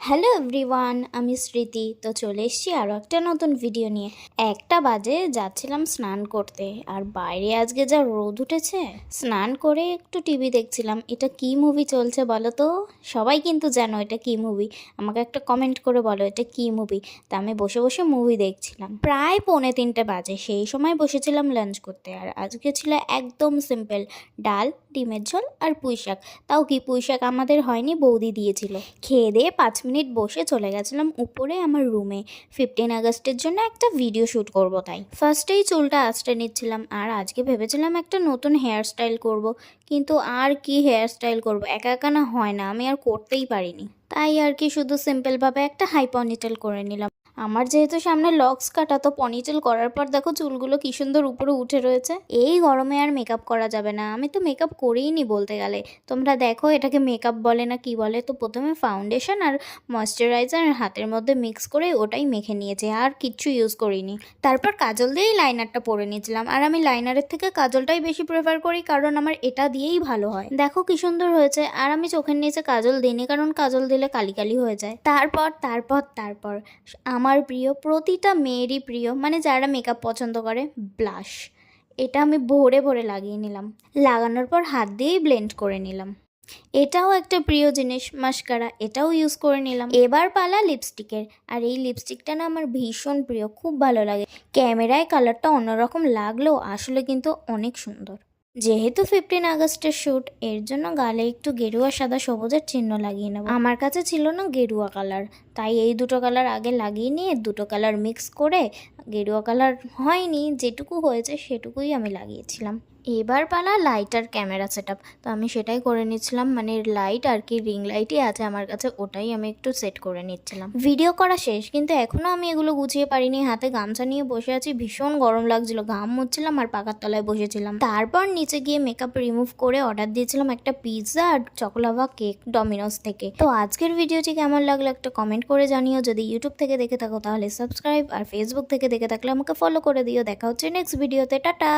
Hello everyone, আমি স্মৃতি। তো চলে এসেছি আরও একটা নতুন ভিডিও নিয়ে। 1টা বাজে, যাচ্ছিলাম স্নান করতে। আর বাইরে আজকে যা রোদ উঠেছে, স্নান করে একটু টিভি দেখছিলাম। এটা কি মুভি চলছে বলো তো? সবাই কিন্তু জানো এটা কি মুভি। আমাকে একটা কমেন্ট করে বলো এটা কি মুভি। তা আমি বসে বসে মুভি দেখছিলাম। প্রায় 2:45 বাজে, সেই সময় বসেছিলাম লাঞ্চ করতে। আর আজকে ছিল একদম সিম্পল, ডাল, ডিমের ঝোল আর পুঁই শাক। তাও কি পুঁই শাক আমাদের হয়নি, বৌদি দিয়েছিল। খেয়ে দিয়ে 5 মিনিট বসে চলে গেছিলাম উপরে আমার রুমে 15 আগস্টের জন্য একটা ভিডিও শ্যুট করব। তাই ফার্স্টেই চুলটা আঁচড়ে নিচ্ছিলাম। আর আজকে ভেবেছিলাম একটা নতুন হেয়ার স্টাইল করব, কিন্তু আর কি হেয়ার স্টাইল করব, একা একা না হয় না, আমি আর করতেই পারিনি। তাই আর কি শুধু সিম্পলভাবে একটা হাই পনিটেল করে নিলাম। আমার যেহেতু সামনে লক্স কাটা, তো পনিটেল করার পর দেখো চুলগুলো কি সুন্দর উপরে উঠে রয়েছে। এই গরমে আর মেকআপ করা যাবে না, আমি তো মেকআপ করেই নি বলতে গেলে। তোমরা দেখো এটাকে মেকআপ বলে না কি বলে। তো প্রথমে ফাউন্ডেশন আর ময়শ্চারাইজার হাতের মধ্যে মিক্স করে ওটাই মেখে নিয়েছে, আর কিচ্ছু ইউজ করিনি। তারপর কাজল দিয়েই লাইনারটা পরে নিয়েছিলাম। আর আমি লাইনারের থেকে কাজলটাই বেশি প্রেফার করি, কারণ আমার এটা দিয়েই ভালো হয়। দেখো কি সুন্দর হয়েছে। আর আমি চোখের নিচে কাজল দিইনি, কারণ কাজল দিলে কালি কালি হয়ে যায়। তারপর তারপর তারপর আমার প্রিয়, প্রতিটা মেয়েরই প্রিয়, মানে যারা মেকআপ পছন্দ করে, ব্লাশ। এটা আমি ভরে ভরে লাগিয়ে নিলাম। লাগানোর পর হাত দিয়েই ব্লেন্ড করে নিলাম। এটাও একটা প্রিয় জিনিস, মাস্কারা, এটাও ইউজ করে নিলাম। এবার পালা লিপস্টিকের। আর এই লিপস্টিকটা না আমার ভীষণ প্রিয়, খুব ভালো লাগে। ক্যামেরায় কালারটা অন্যরকম লাগলেও আসলে কিন্তু অনেক সুন্দর। যেহেতু 15 আগস্টের শ্যুট, এর জন্য গালে একটু গেরুয়া সাদা সবুজের চিহ্ন লাগিয়ে নেব। আমার কাছে ছিল না গেরুয়া কালার, তাই এই দুটো কালার আগে লাগিয়ে নিয়ে দুটো কালার মিক্স করে, গেরুয়া কালার হয়নি, যেটুকু হয়েছে সেটুকুই আমি লাগিয়েছিলাম। এবার পালা লাইট আর ক্যামেরা সেট আপ। তো আমি সেটাই করে নিচ্ছিলাম, মানে লাইট আর কি রিং লাইটই আছে আমার কাছে, ওটাই আমি একটু সেট করে নিচ্ছিলাম। ভিডিও করা শেষ, কিন্তু এখনও আমি এগুলো গুছিয়ে পারিনি। হাতে গামছা নিয়ে বসে আছি, ভীষণ গরম লাগছিল, ঘাম মুছছিলাম আর পাকার তলায় বসেছিলাম। তারপর নিচে গিয়ে মেকআপ রিমুভ করে অর্ডার দিয়েছিলাম একটা পিৎজা আর চকোলাভা কেক ডমিনোস থেকে। তো আজকের ভিডিওটি কেমন লাগলো একটা কমেন্ট করে জানিও। যদি ইউটিউব থেকে দেখে থাকো তাহলে সাবস্ক্রাইব, আর ফেসবুক থেকে দেখে থাকলে আমাকে ফলো করে দিও। দেখা হচ্ছে নেক্সট ভিডিওতে। টাটা।